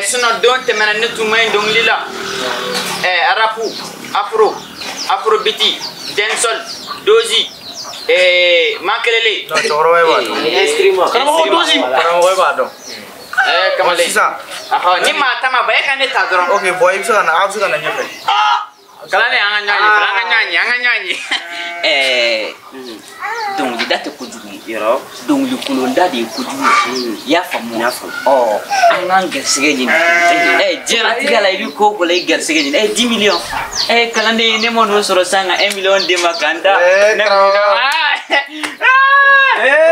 sinon don temena ne tumay dong lila arapu afrobiti densol dozi makelele no choro we ba Eskrima. karamo dozi karamo we ba do kamale sisa aha ni mata ma ba kan ta doron okay boy bisa na abisa na nyefe kalane anga nyanyi Donc di date kujugu yoro donc li kulonda de kujugu ya famu angan gersege ni jera tigala ibi ko ko lay gersege ni 10 millions kalande ne mo no soro sanga 1 million de makanda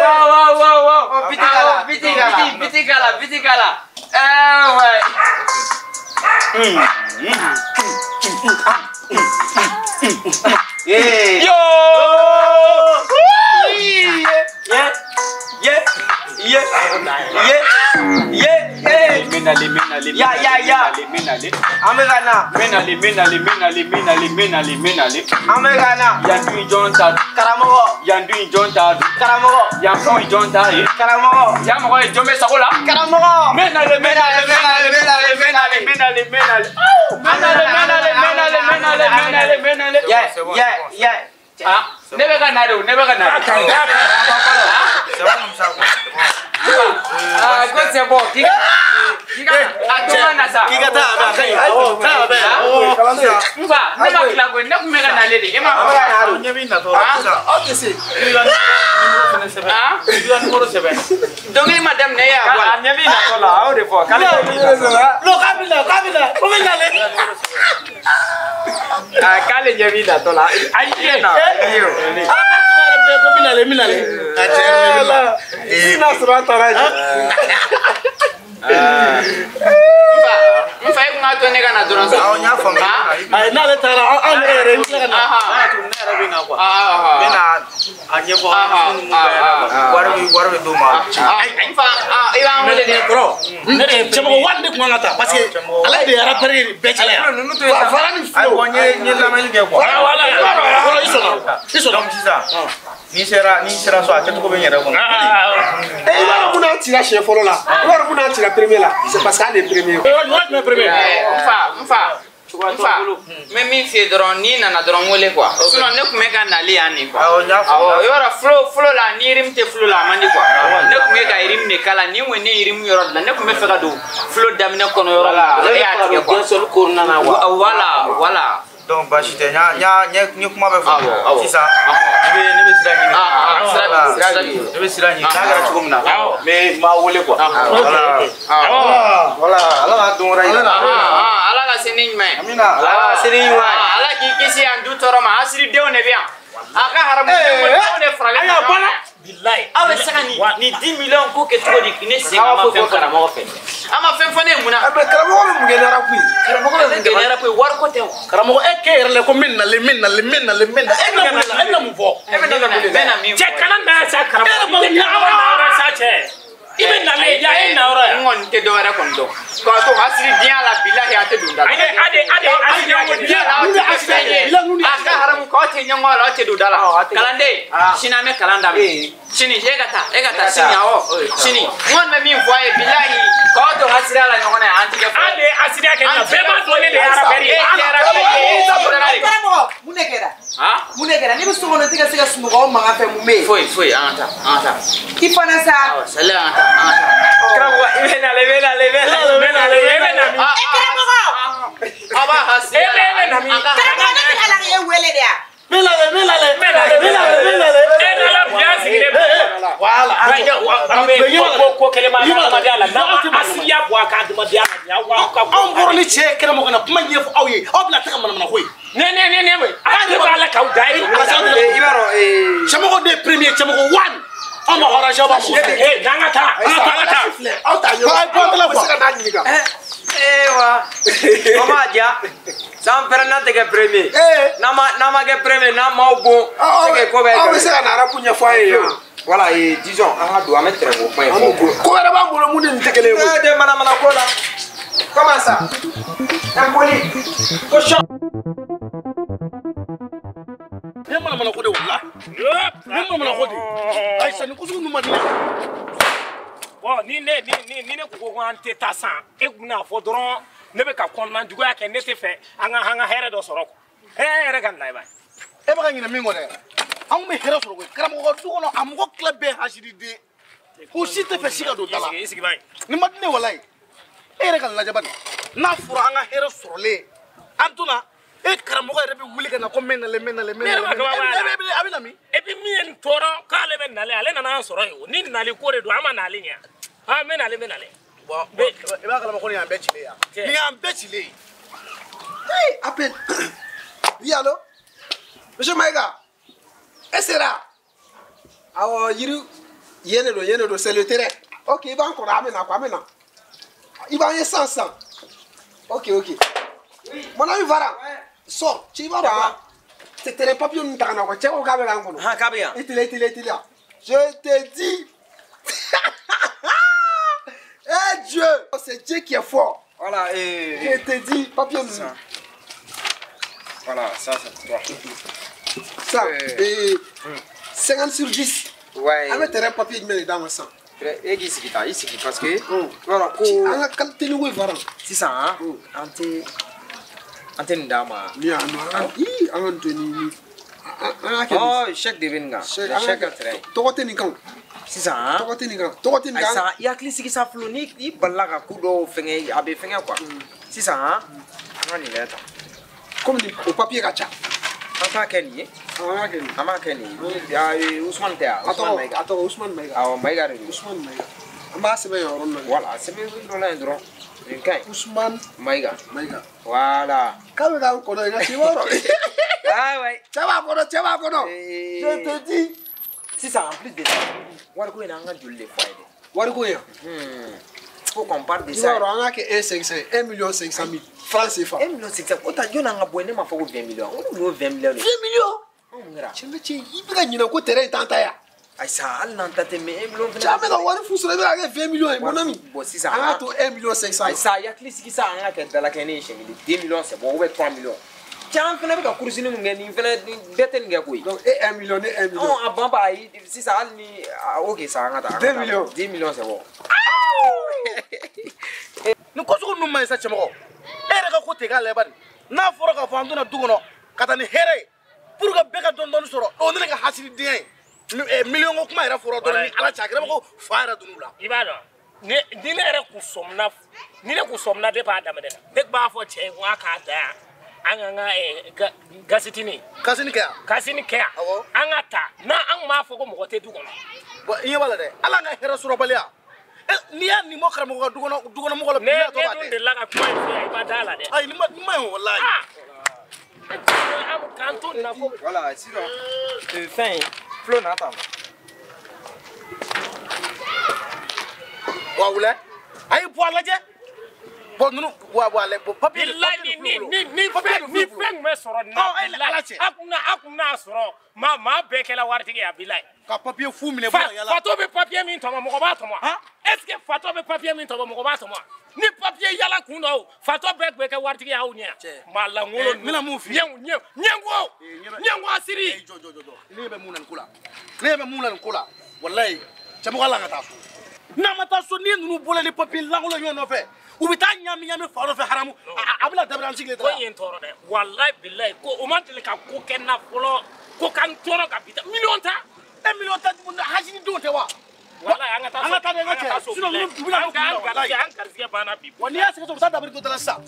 wow pitikala yo menale amegana yandu jonta karamogo yandu jonta karamogo yamogo jombe sagola karamogo menale never gonna do good se bo kiga atoma nasa kiga ta ba kai mba neba kila go ne kumega na lele ema nyebi na to okay si donc madame ne ya wala nyebi na to la au de fo kabila ko ngale kale nyebi na to la ayi na minale sina sura taraji mfa ko ngato ne kana doron sa nya fama ay na le tara an ere ni kana mina anye bo warwe do ma mfa ira mo le bro ne chemo wande ko ngata parce que ala de ara pare bechala ya farani flo ay wonye ni la mel ge ko wala iso donc ça ni sera so a keto ko ben yere ko wala muna tira chef folo la wala muna tira premier la c'est parce qu'elle est premier mfa même fi doron ni nana doron wole quoi sinon ne kume ka nali ani quoi yora flow la ni rimte flow la mandi quoi ne kume ka irim ne kala ni woni irim yoro la ne kume feka do flow damine kono yoro la ya tike quoi sol corona na voilà donc bashite nya kuma be fa sisa ni be sira ni daga ci gomna mais ma wole quoi voilà ala don ra ala la senigne mais ala senigne wa ala ki kisi andu toro ma asiri dew ne bien aka haramu ne fraga aya bala billahi awe sakani ni 10 millions ko ke to di ne singa ma fe kana mo fe ama fe fane muna be karamo mo ngene rapui war ko tew karamo e ke erle ko minna le enna mu fo mena mi che kananda sa karamo ni awara sa che ibe na le ya e na ora ngon te do ara kondo ko to asiri dia la billahi ate dunda ade dia la aka haram ko te nyongo la te dudala kalande siname kalanda sini egata sini awo sini ngon me mi voye billahi ko to hasira la nyongo na anti ade asira ke na be ma to le ara beri munekera ni biso ngone tika sika sumugo manga fe mume foi anta kifana sa sala anta krabo ibena le aba hasira krabo ni ala ye wele dia melale la biasi ile wala ko kele ma diala na asiya bo aka de diala ya wa ka on borni che kera mo kana kuma yef awye obla taka mana hoy ne we ani ba la ka udai ibaro chamo de premier chamo 1 on ora jaba mo nangata auta yo ko la ko ka dani ka ewa mama dia sam pernante ke premier nama ke premier na maubo c'est ko be on se na ra punya foye yo voilà et disons on va doit mettre au point ko era ba mbolo mu ni tekele mo de mana ko la comment ça impoli ko shop mana ko de wala mana ko de ay sani ko su nu madina bon ni ne ko an tɛ taa san e kun'a fɔ dɔrɔn ne bɛ ka kɔnɔna juguya kɛ ne tɛ fɛ an ka hɛrɛ dɔ sɔrɔ yɛrɛ ka na i b'a e bɛ ka ɲinɛ min kɔ dɛ anw bɛ hɛrɛ sɔrɔ koyi karamɔgɔ du kɔnɔ a mɔgɔ tila bɛɛ hasiriden u si tɛ fɛ si ka don da la i sigi bani ni ma di ne walayi e yɛrɛ ka lajɛ bani n'a fɔra an ka hɛrɛ sɔrɔlen an tuna e karamɔgɔ yɛrɛ bɛ wuli ka na ko mɛ nalen a bɛ na min et puis min ye nin tɔɔrɔ k'ale bɛ nalen ale nana an sɔrɔ yen ni nali ko de don an ma nalen ɲɛ n bɛ nalen bon i b'a kalama ko nin y'an bɛɛ cilen yan nin y'an bɛɛ cilen ye hey appel oui allô monsieur Maïga est ce là awɔ yiri yen de don c'est le terrain ok i b'an kɔrɔ an bɛ na quoi an bɛ na i b'an ye san ok mon ami Varan sors tu vas voir c'est terrain papier ninnu ta ka na quoi cɛ ko k'a bɛ k'an kɔnɔ k'a bɛ yan i tile je te dis eh Dieu c'est Dieu qui est fort voilà je te dis papier ninnu voilà ça c'est toi ça 50 sur 10 ouais an bɛ terrain papier jumɛn de d'a ma sisan e k'i sigi tan i sigi parce que voilà ko an ka qualité ni ko ye Varan sisan an tɛ nin d'a ma ni an ka nin to ni an ka kɛ chèque de bɛ nin kan chèque ka terrain tɔgɔ tɛ nin kan sisan tɔgɔ tɛ nin kan sisan i hakili sigi sa fɔlɔ ni balila ka ko dɔw fɛngɛ a bɛ fɛngɛ quoi sisan an ka nin lajɛ tan komi o papier ka ca an t'a kɛ nin ye an b'a kɛ nin ye Usman tɛ yan Usman Maïga a tɔgɔ Usman Maïga awɔ Maïga de don Usman Maïga an b'a sɛbɛn yan yɔrɔ la voilà sɛbɛn dɔ la yen dɔrɔn nin ka ɲi Usman Maïga k'a voilà bɛ k'an kɔnɔ i ka se yɔrɔ cɛ b'a kɔnɔ je te dis sisan en plus de ça wariko in an ka joli de fɔ a ye dɛ wariko yan faut qu'on parle de i ça b'a dɔn an ka kɛ 1,500,000 francs CFA 1,500,000 o ta jɔn an ka bɔ ne m'a fɔ ko 20 millions o de 20 millions 20 millions anw kɛra cɛ i bɛ ka ɲinɛ ko terrain t'an ta yan ayisa hali n'an ta tɛ mais 1 million fana cɛ an bɛ ka wari fu sɔrɔ i bɛ ka kɛ 20 millions ye mon ami bon sisan an ka to 1,500,000 ayisa i hakili sigi sa an ka kɛ dalakɛɲɛ ye siɲɛ 2 millions c'est bon ou bien 3 millions caman fana bɛ ka kurusini mun kɛ nin fana bɛɛ tɛ nin kɛ koyi donc e 1 million ne 1 million a ban ba ayi sisan hali ni ok sa an ka taa 2 millions 10 millions c'est bon nin ko sugu ninnu ma ɲi sa cɛmɔgɔ e yɛrɛ ka ko tɛ k'a lajɛ bani n'a fɔra k'a fɔ an donna du kɔnɔ ka taa ni hɛrɛ ye pour que bɛɛ ka dɔɔni sɔrɔ o ne ka hasidenya ye miliyɔn ko kuma yɛrɛ fɔra dɔrɔn ni ala cɛ a kɛra ko fa yɛrɛ donn'u la i b'a dɔn ni ne yɛrɛ kun sɔmina depuis a daminɛ na ne b'a fɔ cɛ ye ko a k'a da yan an ka gasitini kasini kɛ yan kasini kɛ yan an ka ta n'an m'a fɔ ko mɔgɔ tɛ du kɔnɔ bon i ɲɛ b'a la dɛ ala an ka hɛrɛ sɔrɔbaliya n'i y'a nin bɔ karamɔgɔ ka dukɔnɔmɔgɔ la ne dun delila ka kuma in fɔ yan i ma da la dɛ ayi nin ma ɲi walayi k'an to nin na ko voilà sinon fɛn in Flo n'a ta wa wulɛ a y'i bɔ a lajɛ bon ninnu wa papier ni fɛn bɛ sɔrɔ nin na a kun n'a sɔrɔ maa bɛɛ kɛla waritigi ye a bilayi ka papier fu minɛ fato bɛ papier min tɔmɔ mɔgɔ b'a tɔmɔ est ce que fato bɛ papier min tɔmɔ mɔgɔ b'a tɔmɔ ni papier yala kun dɔ fato bɛɛ tun bɛ kɛ waritigi y'aw ɲɛ maa lankolon n bɛna mun f'i ye ɲɛngo asiri jɔ ne bɛ mun na nin ko la walayi cɛmɔgɔ ala ka taa so n'a ma taa so n'i ye ninnu bɔra ni papier lankolon ɲɔgɔn nɔfɛ u bɛ taa ɲami fa nɔfɛ haramu a bɛna dabila an sigilen ko in tɔɔrɔ dɛ walayi bilayi ko o ma deli ka ko kɛ n na fɔlɔ ko k'an tɔɔrɔ ka bi ta miliyɔn ta miliyɔn ta hasinidenw tɛ wa walayi an ka taa dɛ n ka cɛ sinon ninnu u bɛna don walayi an garisɛgɛ banna bi wa n'i y'a sɛgɛsɛ u bɛ taa dabiri dɔ da la sisan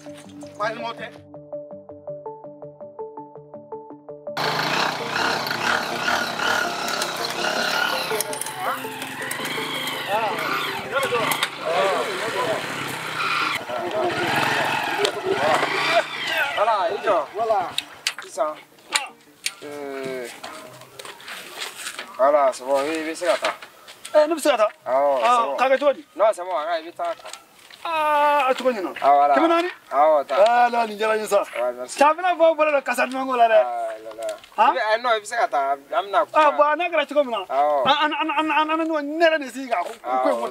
maa ɲɛnamaw tɛ voilà i jɔ sisan voilà c'est bon i bɛ se ka taa ne bɛ se ka taa awɔ k'a kɛ cogo di non c'est bon a ka i bɛ taa a cogo ɲɛna voilà 400 awɔ taa nin diyara n ye sa merci cɛ a bɛna fɔ bolo la kasa dumanko la dɛ non i bɛ se ka taa an bɛna bon n'a kɛra cogo min na an ɲɔgɔn ne yɛrɛ de sigi k'a ko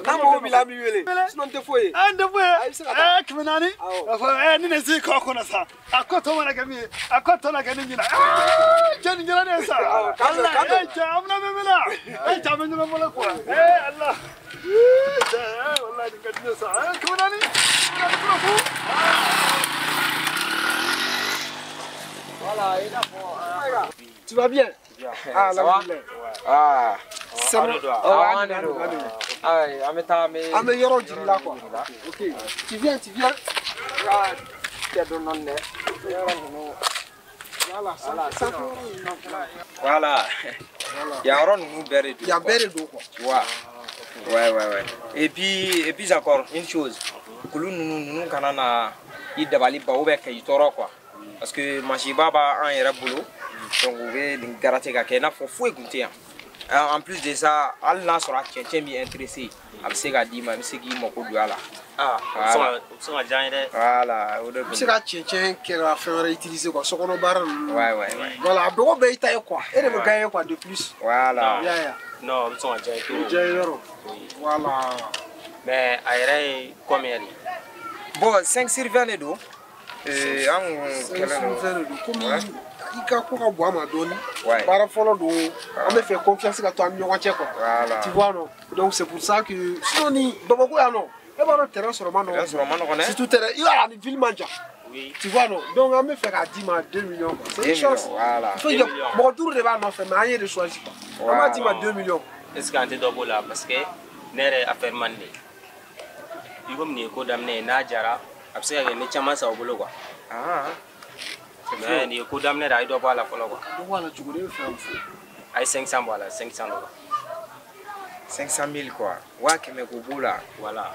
n'a mago b'i la an b'i wele sinon n tɛ foyi ye n tɛ foyi ye 400 k'a fɔ ne de sigi kɔ kɔnɔ sa a ko tɔ mana kɛ min ye a ko tɔ na kɛ ne ɲɛna cɛ nin diyara ne ye sa Allah cɛ an bɛna bɛ mina cɛ an bɛ ɲɔgɔn bolo quoi Allah cɛ wallahi nin ka di ne sa 400 voilà i n'a fɔ tu vas bien ah ça va ah c'est bon an bɛ taa an bɛ yɔrɔ jiri la quoi ok tu viens kɛ dɔn dɔn dɛ voilà yan yɔrɔ ninnu bɛɛ de don yan bɛɛ de don quoi ouais et puis encore une chose kulu ninnu kana na i dabali ba ou bien kɛ i tɔɔrɔ quoi parce que masiba b'an yɛrɛ bolo donc u bɛ nin garate ka kɛ i n'a fɔ foyi kun tɛ yan en plus de ça hali n'a sɔrɔ a cɛncɛn b'i intéressé a bɛ se k'a d'i ma i bɛ se k'i mako don a la o bɛ se ka diya n ye dɛ voilà o de i bɛ se ka cɛncɛn kɛ ka fɛn wɛrɛ utiliser quoi sokɔnɔ baara ninnu ouais voilà a dɔgɔ bɛɛ i ta ye quoi e de bɛ gagner quoi de plus voilà non o bɛ se ka diya n ye trop diya ye yɔrɔ voilà mais a yɛrɛ ye combien de bon 5 sur 20 de don an kun kɛlen don komi i ka ko ka bon a ma dɔɔni baara fɔlɔ don an bɛ fɛ confiance ka to an ni ɲɔgɔn cɛ quoi tu vois non donc c'est pour ça que sinon ni Bamakɔ yan nɔ e b'a dɔn terrain sɔrɔ man nɔgɔn dɛ surtout terrain i b'a ni ville man jan tu vois non donc an bɛ fɛ k'a d'i ma 2 millions quoi c'est une chance il faut que mɔgɔ 5 de b'a nɔfɛ mais an ye de choisi quoi an b'a d'i ma 2 millions est ce que an tɛ dɔ b'o la parce que ne yɛrɛ affaire man di i komi nin ye ko daminɛ ye n'a jara a bɛ se ka kɛ ne caman sa o bolo quoi mais nin ye ko daminɛ de a ye dɔ bɔ a la fɔlɔ quoi dɔ bɔ a la cogo di e bɛ fɛ ka mun fɔ a ye 500 bɔ a la 500 de quoi 500 000 quoi waa kɛmɛ ko b'o la voilà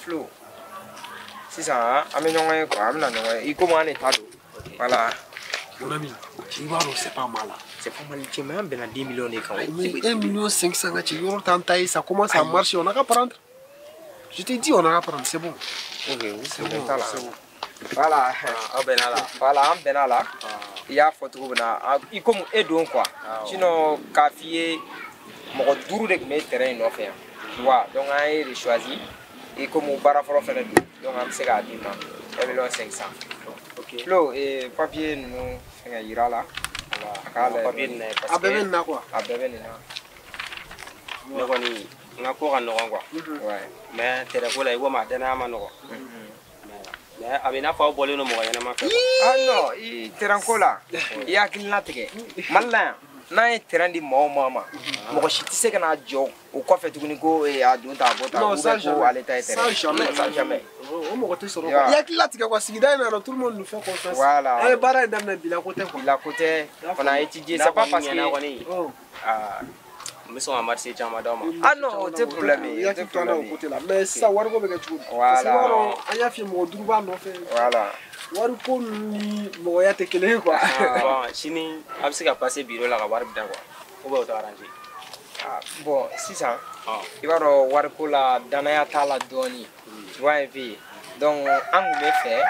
Flo sisan an bɛ ɲɔgɔn ye quoi an bɛna ɲɔgɔn ye i komi an de ta don voilà mon ami i b'a dɔn c'est pas mal c'est pas mal cɛ mais an bɛnna 10 millions de kan 1 million 500 ka cɛ yɔrɔ t'an ta ye ça commence à marcher on a qu'à prendre je te dis on a qu'à prendre c'est bon ok c'est bon c'est bon voilà aw bɛnna la voilà an bɛnna la i y'a fɔ cogo min na i komi e don quoi sinon k'a f'i ye mɔgɔ 5 de tun bɛ terrain in nɔfɛ yan tu vois donc an ye de choisi i komi baara fɔlɔ fɛnɛ don donc an bɛ se k'a d'i ma 1 million 500 ok Flo papier ninnu fɛngɛ yira la a k'a lajɛ papier nin na ye parce que a bɛɛ bɛ nin na quoi a bɛɛ bɛ nin na ne kɔni n ka ko ka nɔgɔn quoi mais terrain ko la i komi a danaya ma nɔgɔn mais a bɛ i n'a fɔ aw bɔlen don mɔgɔ ɲɛnama fɛ ah non i terrain ko la i hakilina tigɛ Mali la yan n'an ye terrain di maa o maa ma mɔgɔ si tɛ se ka na jɔ o kɔfɛ tuguni ko a don ta a bɔ ta ou bien ko ale ta ye terrain ça jamais o mɔgɔ tɛ sɔrɔ quoi i hakilila tigɛ quoi sigida in na tout le monde nous fait confiance voilà an ye baara in daminɛ bila ko tɛ quoi bila ko tɛ fana a étudier c'est pas parce que n bɛ sɔn ka marché caman d'aw ma ah non o tɛ problème i hakili to an na o côté la mais sisan wariko bɛ kɛ cogo di voilà an y'a f'i ye mɔgɔ 5 b'a nɔfɛ voilà wariko ni mɔgɔya tɛ kelen ye quoi bon sini a bɛ se ka passer bureau la ka wari da quoi ou bien o tɛ arranger bon sisan i b'a dɔn wariko la danaya t'a la dɔɔni tu vois un peu donc an kun bɛ fɛ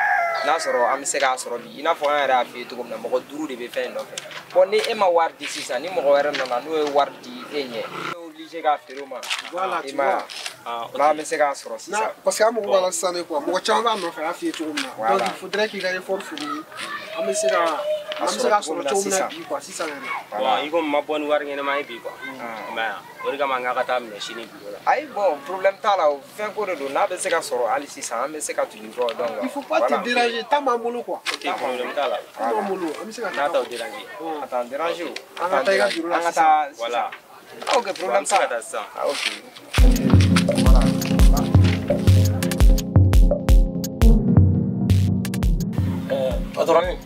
n'a sɔrɔ an bɛ se k'a sɔrɔ bi i n'a fɔ an yɛrɛ y'a f'i ye cogo min na mɔgɔ 5 de bɛ fɛn in nɔfɛ bon ni e ma wari di sisan ni mɔgɔ wɛrɛ nana n'o ye wari di e ɲɛ e ye obligé k'a feere o ma i ma ye n'an bɛ se k'a sɔrɔ sisan parce que an mago b'a la sisan de quoi mɔgɔ caman b'a nɔfɛ a y'a f'i ye cogo min na donc il faudrait k'i ka effort fourni an bɛ se k'a sɔrɔ cogo min na bi quoi sisan yɛrɛ bon i komi ma bɔ ni wari ɲɛnama ye bi quoi mais o de kama n k'a ka taa minɛ sini bureau la ayi bon problème t'a la o fɛn ko de don n'a bɛ se ka sɔrɔ hali sisan an bɛ se ka tugu kɔ donc il faut pas te déranger temps b'an bolo quoi ok problème t'a la temps b'an bolo an bɛ se ka n'a t'aw déranger a t'an déranger o an ka taa i ka bureau la an ka taa voilà ok problème t'a la ok patron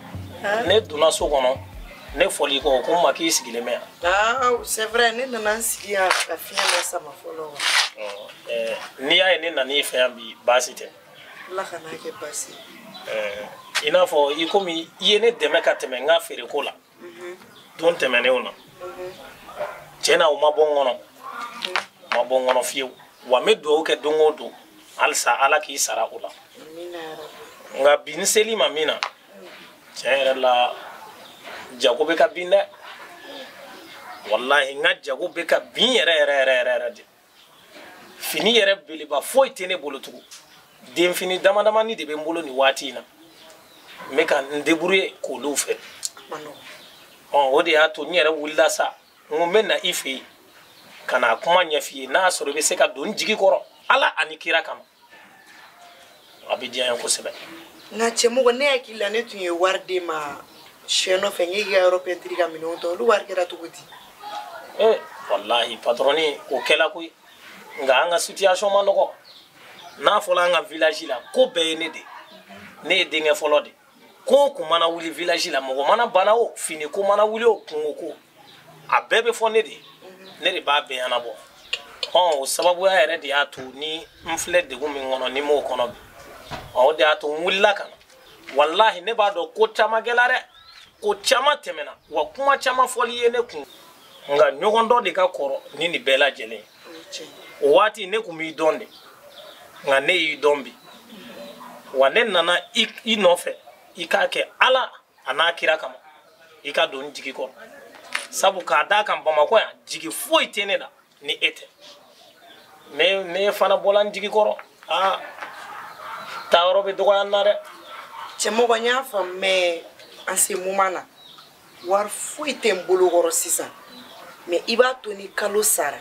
ne donna so kɔnɔ ne fɔli kɔ ko n ma k'i sigilen bɛ yan c'est vrai ne nana n sigi yan ka fiɲɛ la sama fɔlɔ n'i y'a ye ne nan'i fɛ yan bi baasi tɛ ala ka n'a kɛ baasi i n'a fɔ i komi i ye ne dɛmɛ ka tɛmɛ n ka feereko la don tɛmɛnenw na tiɲɛ na o ma bɔ n kɔnɔ ma bɔ n kɔnɔ fiyewu wa n bɛ dugawu kɛ don o don halisa ala k'i sara o la nka bi n seli ma min na tiɲɛ yɛrɛ la jago bɛ ka bin dɛ wallahi n ka jago bɛ ka bin yɛrɛ de fini yɛrɛ beleba foyi tɛ ne bolo tugun den fini damadamani de bɛ n bolo nin waati in na n bɛ ka n débrouiller k'olu fɛ o de y'a to n yɛrɛ wulila sa n ko n bɛ na i fɛ yen ka na kuma ɲɛf'i ye n'a sɔrɔ i bɛ se ka don n jigi kɔrɔ ala ani kira kama a bɛ diya n ye kosɛbɛ. nka cɛmɔgɔ ne hakili la ne tun ye wari d'e ma siɲɛ nɔfɛ n k'e ka yɔrɔ pɛntiri ka minɛnw ta olu wari kɛra cogo di. wallahi patroni o kɛla koyi nka an ka situation ma nɔgɔ n'a fɔra an ka village la ko bɛɛ ye ne de ne ye denkɛ fɔlɔ de ko kun mana wuli village la mɔgɔ mana bana o fini ko mana wuli o kungo ko a bɛɛ bɛ fɔ ne de ne de b'a bɛɛ ɲɛnabɔ o sababuya yɛrɛ de y'a to ni n filɛ degun min kɔnɔ ni m'o kɔnɔ bi o de y'a to n wulila ka na wallahi ne b'a dɔn ko caman kɛla dɛ ko caman tɛmɛna wa kuma caman fɔli ye ne kun nka ɲɔgɔn dɔ de ka kɔrɔ ni nin bɛɛ lajɛlen o waati ne kun b'i dɔn de nka ne y'i dɔn bi wa ne nana i nɔfɛ i k'a kɛ ala a n'a kira kama i ka don n jigi kɔrɔ sabu k'a d'a kan bamakɔ yan jigi foyi tɛ ne la ni e tɛ ne fana bɔla n jigi kɔrɔ taayɔrɔ bɛ dɔgɔya n na dɛ. cɛmɔgɔ n y'a faamu mɛ an se moment na wari foyi tɛ n bolo kɔrɔ sisan mɛ i b'a to ni kalo sara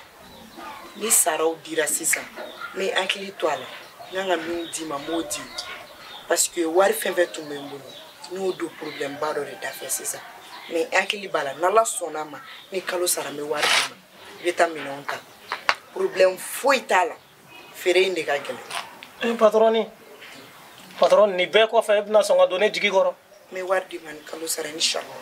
ni saraw dira sisan ne hakili to a la n kan ka min d'i ma n b'o di parce que wari fɛn fɛn tun bɛ n bolo n y'o don problème ba dɔ de dafɛ sisan mɛ hakili b'a la n'ala sɔnna a ma ni kalo sara n bɛ wari d'i ma i bɛ taa minɛnw ta problème foyi t'a la feere in de ka gɛlɛn. patron ni bɛɛ kɔfɛ e bɛna sɔn ka don ne jigi kɔrɔ. n bɛ wari d'i ma ni kalo sara inshallah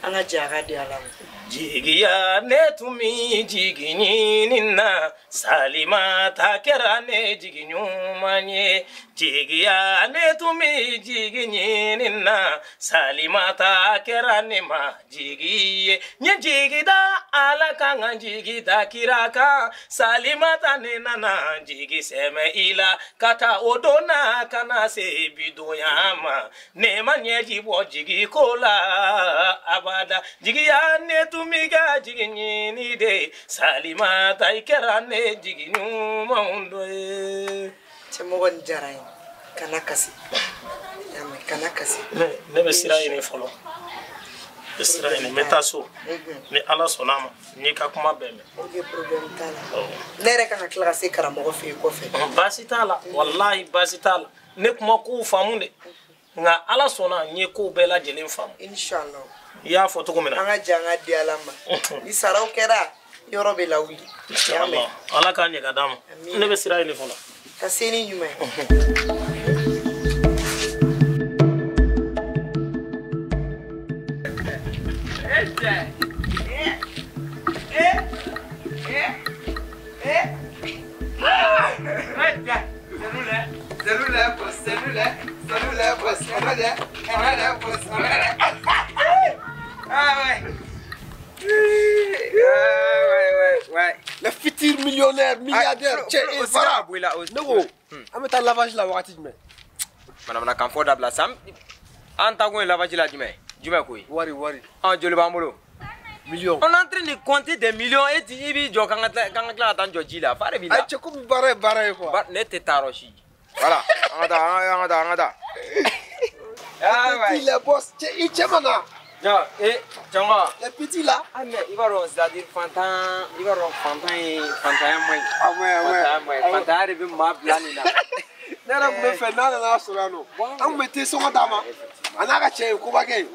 an ka jɛ a ka di ala ma. jigiya ne tun bɛ jigi ɲini na Salimata kɛra ne jigi ɲuman ye jigiya ne tun bɛ jigi ɲini na Salimata kɛra ne ma jigi ye n ye jigi da ala kan ka jigi da kira kan Salimata ne nana jigi sɛmɛ i la ka taa o don na ka na se bidonya ma ne ma ɲɛji bɔ jigi ko la abada jigiya ne tun bɛ ka jigi ɲini de Salimata i kɛra ne jigi ɲumanw dɔ ye. cɛmɔgɔ nin diyara n ye kana kasi kana kasi. ne bɛ sira ɲini fɔlɔ bɛ sira ɲini n bɛ taa so ni ala sɔnna a ma n'i ka kuma bɛɛ mɛn. ok problème t'a la ne yɛrɛ kan ka tila ka se karamɔgɔ fɛ yen kɔfɛ. baasi t'a la walahi baasi t'a la ne kuma kow faamu de nka ala sɔnna n ye kow bɛɛ lajɛlen faamu. inshallah i y'a fɔ cogo min na. an ka jɛ an ka di ala ma ni saraw kɛra yɔrɔ bɛ lawuli. ala k'a ɲɛ ka d'a ma ne bɛ sira ɲini fɔlɔ. ka se ni ɲuman ye. Le futur millionnaire, milliardaire, ne ko an bɛ taa lavage la wagati jumɛn? Mana kan fɔ dabila sa an ta kun ye lavage la jumɛn ko ye? Wari. Joli b'an bolo? Million. On est en train de compter des millions et i b'i jɔ k'an ka tila ka taa n jɔ ji la fa de b'i la. Cɛ komi baara ye quoi. Ne tɛ taa yɔrɔ si. Voilà an ka taa. Petit les boss, i cɛ ma na. Jɔnko. Les petits là. Ah mais i b'a dɔn c'est-à-dire fantan ye fantanya man ɲi. Fantanya de bɛ maa bila nin na. Ne yɛrɛ tun bɛ fɛ n'a nana sɔrɔ yan nɔ an tun bɛ te sɔngɔ d'a ma a n'a ka cɛ ye kobakɛ ye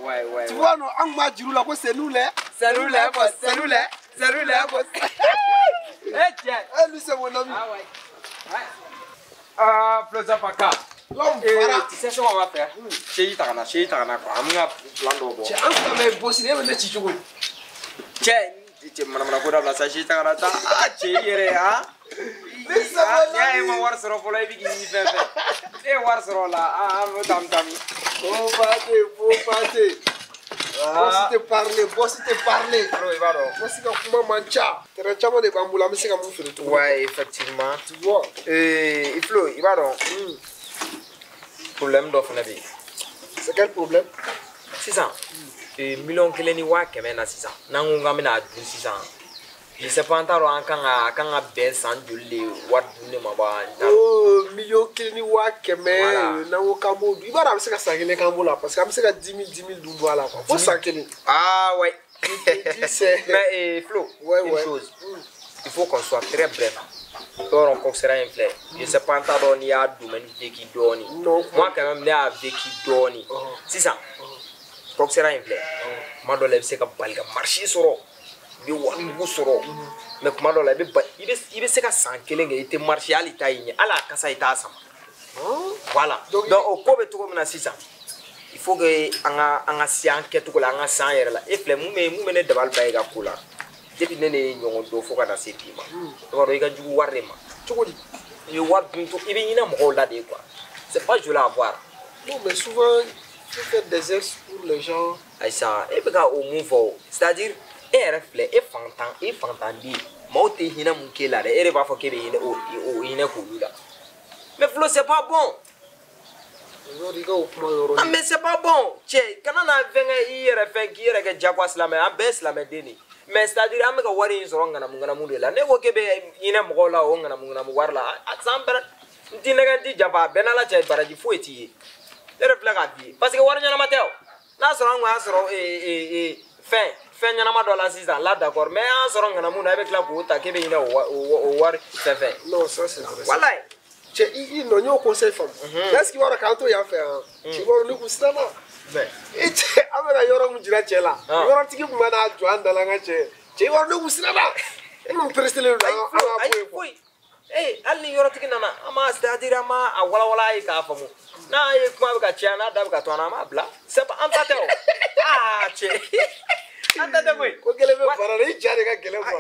tu vois non an tun b'a juru la ko c'est nous les boss. Lui c'est mon ami. Floza Paka. Tu sais ce qu'on va faire? Chéri ta kana quoi. An bɛ ka plan dɔ bɔ. Cɛ an fila bɛ bossi ne bɛ ne ci cogo di? Cɛ mana ko dabila sa chéri ta kana taa cɛ i yɛrɛ n'i y'a ye ma wari sɔrɔ fɔlɔ i bɛ k'i ɲi fɛn fɛn e ye wari sɔrɔ o la an bɛ tami. Faut passer. Boss te parler. I b'a dɔn. Boss ka kuma man ca. Terrain caman de b'an bolo an bɛ se ka mun feere cogo. Ouais, effectivement. Tu vois. Iflo, i b'a dɔn. Problème dɔ fana bɛ yen. C'est quel problème? Sisan million kelen ni wa kɛmɛ na sisan n'an ko k'an bɛna dun sisan je sais pas an t'a dɔn an kan ka bɛn san joli de wari dun ne ma ba million kelen ni wa kɛmɛ n'an ko k'an b'o dun i b'a dɔn a bɛ se ka san kelen k'an b'o la parce que an bɛ se ka 10 000 dun bɔ a la quoi fo san kelen. Ah ouais. Mais Flo, une chose, il faut qu'on soit très bref. On considère un fleur. Je sais pas tant il y a domaine vécu d'oni. Moi quand même il y a vécu d'oni. C'est ça. Considère un fleur. Moi dans les c'est que pas le marché soro. Bi wanu soro. Mais comment dans les il veut c'est que sans kelenge était marché à l'itaïen. À la casa ita sama. Voilà. Donc au cobe tout comme na c'est ça. Il faut que anga si enquête ko la anga san yɛrɛ la e filɛ mun bɛ ne dabali ba i ka ko la depuis ne ye ɲɔgɔn dɔn fo ka na se bi ma i b'a dɔn i ka jugu wari de ma cogo di i bɛ wari dun to i bɛ ɲinɛ mɔgɔw la de quoi c'est pas joli à voir. Non mais souvent tu fais des gestes pour les gens. Aïssa e bɛ ka o mun fɔ c'est-à-dire e yɛrɛ filɛ e fantan den maaw tɛ hinɛ mun k'e la dɛ e de b'a fɔ k'e bɛ hinɛ o hinɛ k'olu la mais Flo c'est pas bon. Ah, mais c'est pas bon. Tiens, quand on a fait qui est que Jaguar Slamé, un best Slamé Deni. Mais c'est-à-dire, on a worry in Soranga Mungamudi. La Neko Kebe in a Mogola, Onga Mugarla, at some Dinagati Java, Benala Jay Baraji Fueti. They reflect at me. Parce que what in Mateo? That's wrong answer a Fen Yanamadola season, Lada or May answer on Namun, I have a club who take in a war. No, so c'est Voilà. Il n'a pas conseil femme. Est-ce qu'il va raconter un fait? Tu vas nous pousser là. Mais et tu as un yoro mujira chela. Yoro tiki kumana Joan dalanga che. Tu vas nous pousser là. On peut rester là. Eh, ali yoro tiki nana. Ama c'est-à-dire ama wala ka famu. Na ye kuma ka che na da ka to na ma bla. C'est pas antateo. Ah che. Antateo boy. Ko gele me fara ni jare ka gele fa.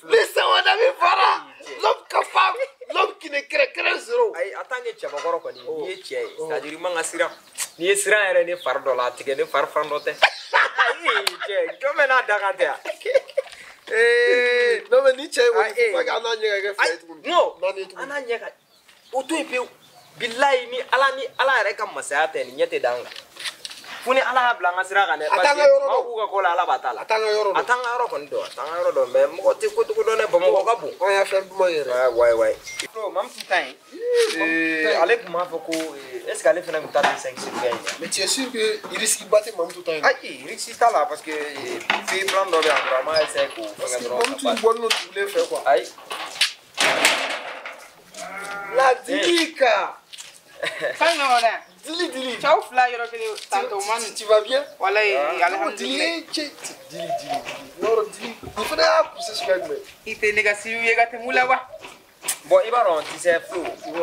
Laisse moi d'aller fara. L'homme capable. L'homme qui ne crée zéro. Ay atange chaba koro ko ni ye che. C'est-à-dire manga sira. Ni sira ere ni far dola tike ni far frandote. Ay che, comme na dagante. Non mais ni che wo fa ga na nyega ga fait. No, ana nyega. O to epe billahi ni ala ere kam masaya te ni nyete danga. Funi ala blanga sira ga ne parce que ma ku ka ko la ala batala. Atanga yoro kon do. Atanga yoro do mais mo ti ko do ne ba mo ko bu. On ya faire buma yere. Ouais. Bro, mam tout temps. Allez pour moi faut est-ce qu'aller faire un tas de 5 sur gagne. Mais tu es sûr que il risque de battre mam tout temps. Ah, il risque ça là parce que fait prendre dans vraiment c'est ko. Mam tout bon no tu voulais faire quoi? Aïe. La dika. Fanora. Dili. Ciao fly yoro kele tanto man. Tu vas bien? Voilà, alhamdulillah. Dili. Non, dili. Il faudrait pousser sur le mec. Il te négatif, il y a te moulawa. Bon, Ibaron, tu sais, Flo,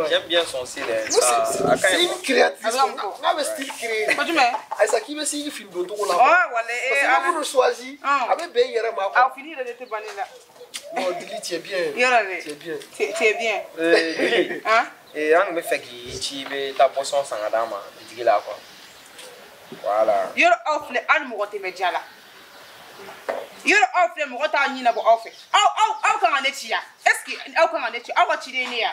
j'aime bien son style. C'est une créatrice. On a un style créé. Quoi tu mets? Ça qui veut dire film de tout là. Oh, voilà. On choisit. Avec bien hier ma. Ah, fini de te banner là. Non, Dili, tu es bien. Tu es bien. Hein? Et on me fait qu'il y ta poisson sans adama, dis là quoi. Voilà. You're off le animal te medjala. You're off le mota ni na bo off. Au kan anechi ya. Est-ce que au kan anechi au wa chire ni ya.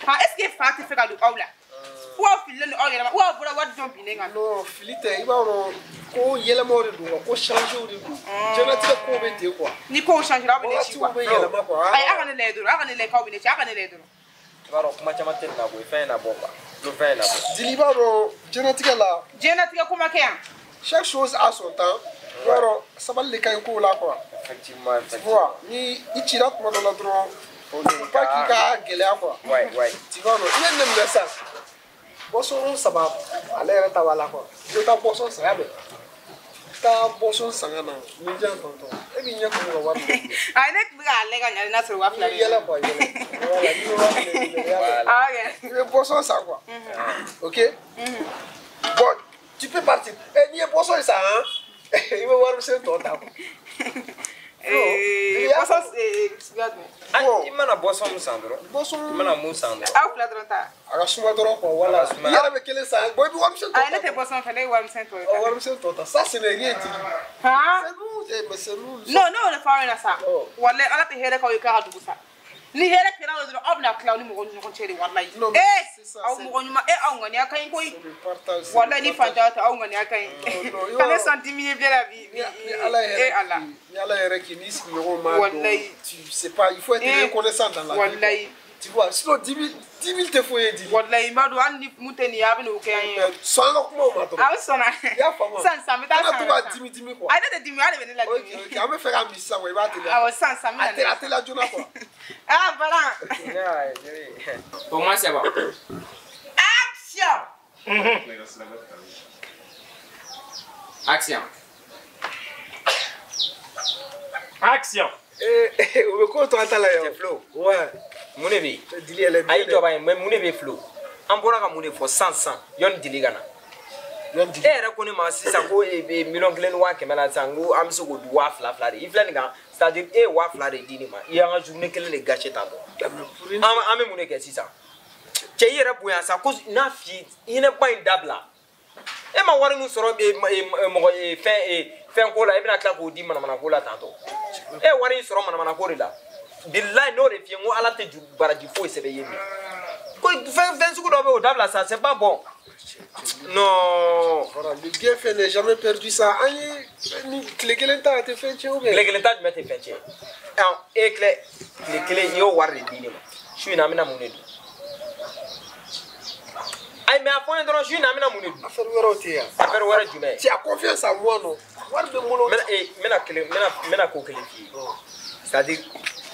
Ha est-ce que fa te fait ka do aula. Ou au fil le au yela. Ou au bora what jump ni nga. Non, filite iba no ko yela mo de do ko changer o de do. Jona ti ko be te quoi. Ni ko changer ba ne chi quoi. Ay aga ne le do, aga ne le ka bi ne chi, aga ne le do. Baro kuma chama ten na boy fin na bomba. Le fin na bomba. Dili baro genetique là. Genetique comment que chaque chose a son temps. Baro ça va le kan ko là quoi. Effectivement. Voilà, ni itira ko dans la drone. Pas qui ka gele quoi. Ouais. Tu vois non, il y a même ça. Boson ça va aller ta wala quoi. Je ta boson ça va. Ta boson sangana. Ni jan tonton. E bi nya ko wa. Ay nek bi ga le ga nya na so wa fla. Yela quoi. Voilà, ni wa. Ah ok. Le boson ça quoi. OK? Bon, tu peux partir. Et ni boson ça hein. Il va voir monsieur tonton. Boson regarde. Ah, il m'a boisson musandro. Boson. Il m'a musandro. Ah fla dronta. Aga suma doron quoi voilà. Il y a avec quel ça. Boy bi wa monsieur tonton. Ah ne te boson fallait wa monsieur tonton. Oh, wa monsieur tonton. Ça ce n'est rien dit. Hein? C'est nous, mais c'est nous. Non, le foreigner ça. Wala ala te here ka yo ka du ça. ni hera kira o dro obna klaw ni mo gon chere wallahi aw mo gon ma aw ngani akay koy wallahi ni fanta ta aw ngani akay kale sentiment bien la vie Allah yalla yere ki ni si yo ma wallahi tu sais pas il faut être reconnaissant dans la vie wallahi tu vois sinon 10 000 te faut dire wallahi ma do andi muteni yabe no kay so nga kuma ma to aw sona ya fama san meta san to 10 000 quoi ay de 10 000 ale ben la ok ame faire un missa ouais ba te aw san la ate la jona quoi ah voilà pour moi c'est bon action o ko to atala yo flow ouais munebi dili ele ay to bay mais munebi flow an bora ka mune fo 100 yon dili gana yon dili era ko ni ma sisa ko e million kelen wa kemela sangu am so go du wa fla fla de ifla ni ga c'est à dire e wa fla de dini ma ya nga journée kelen le gâcher ta do am mune ke sisa che yera buya sa ko na fi ina bain dabla e ma wari mu soro be mo e fin ko la e bina kla ko di mana ko la tanto e wari soro mana ko la billahi no re fi ngo ala te ju baraji fo se be yemi ko fin su ko do be o dabla ça c'est pas bon non voilà le bien fait n'est jamais perdu ça ani ni clégelenta a te fait tu ou bien clégelenta tu mette fait et clé yo wari di ni ma suis na mina munedu ay mais afon ndron suis na mina munedu affaire wero te ya affaire wero jume tu as confiance en moi non war de mono mena ko clé fi c'est-à-dire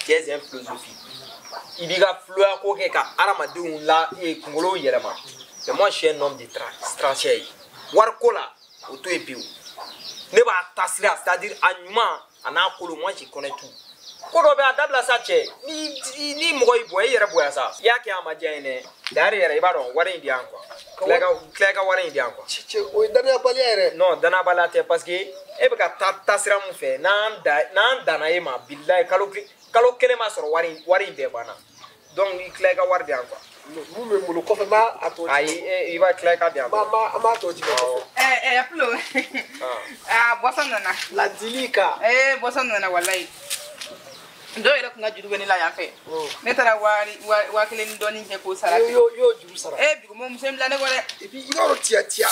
qu'est une philosophie il dit ga flow ko ke ka aramadun la e kungolo yerema mais moi je suis un homme de stratégie war ko la auto et puis ne ba tasira c'est-à-dire anyuma ana ko moi je connais tout ko do be adabla sa che ni mo ibo e yere boya sa ya ke amaje ne dare yere ba don wari ndi anko klega wari ndi anko che o dana bali yere non dana balate parce que e be ka tasira mu fe nan dana e ma billahi kalo kele ma soro wari be bana donc klega wari ndi anko mu me mu ko fe ma ato ai i va klega ndi anko ma to ji aplo bosana la dilika bosana wallahi ndo ira kunga juru beni la yanfe ne tara wa kelen doni ke ko sara yo juru sara bi mo musem la ne gore et puis il tia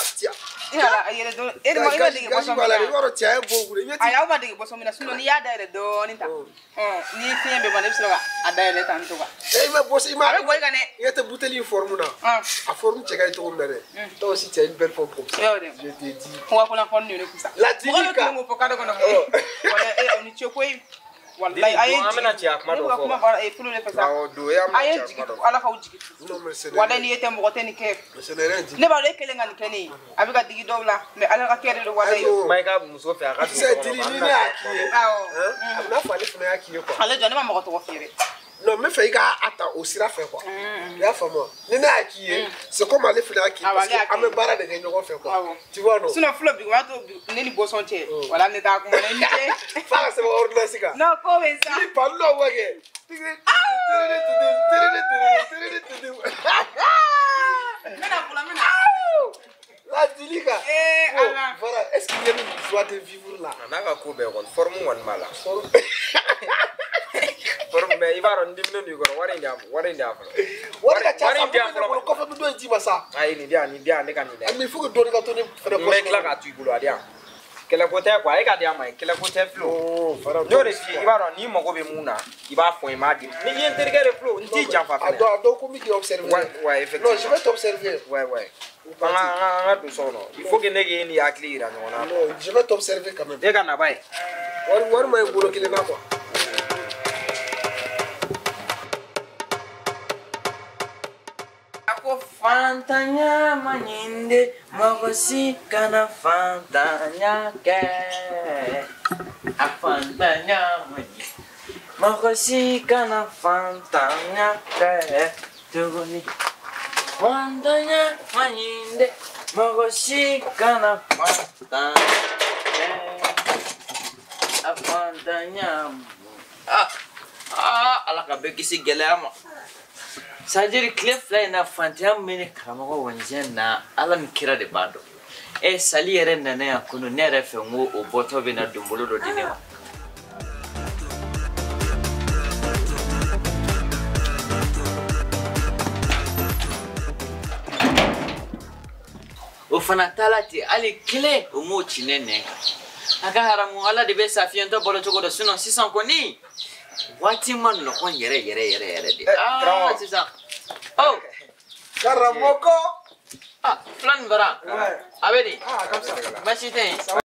ala ayere do ma ina de boso wala il tia e bogure aya ba de boso mina suno ni ya da do ni ta ni tiye be bane bisra ada ele tan to ba me boso ima avec boy gane yete bouteille forme na a forme cheka to ndere to aussi tia une belle forme comme ça je te dis wa ko la forme ni ko ça la dilika mo pokado kono wala oni chokoi wallahi ayi amena ci akma do ko ma bara e fulo le pesa do ya ma ayi jigi ala ka ujigi non mais c'est wallahi ni yete mo teni ke c'est rien dit ne ba le kele ngani keni abiga digi dobla mais ala ka kere do wallahi mai ka muso fe aka c'est dili ni aki amna fale funa aki ko ale jone ma mo to fere non mais fait ga ata au sira fait quoi ya famo ni na aki c'est comme aller funa aki parce que ame bara de nyo fait quoi tu vois non sinon flop bi wato ni boson che wala ne ta ko ne ni che fa c'est ordre sika non ko ben ça ni parlo wage la dilika voilà est-ce qu'il y a une joie de vivre là naka ko be gon forme won mala forme be ibaro ndimno ni goro wari ndam wari ka cha ko fa do ji masa ay ni dia ne kan ni mais il faut que donner ka toni faire mais kla ka tu bulo dia kele ko te kwa e ka dia mai kele ko te flow do re fi ibaro ni mo go be muna iba fo e ma di ni yen tergere flow ndi jamfa fa donc comme il observe ouais effectivement non je vais t'observer ouais tout ça non il faut que nege ni akli non je vais t'observer quand même e kana bai war mai bolo kile na quoi ako fantanya manyinde magosi kana fantanya ke afantanya manyinde magosi kana fantanya ke tugoni fantanya manyinde magosi kana fantanya ke afantanya ala ka be kisi gelama sajiri cliff line na fantanya mini kamago wanzen na ala mikira de bado sali yere nana ya kuno nere fe ngo oboto be na dumbolo do dinema o fana tala ti ali kile o mo chinene aka haramu ala de be safiento bolo cogo do sinon sisan ko ni wati man no kon yere de sisan oh Karamoko plan bara abedi comme ça machite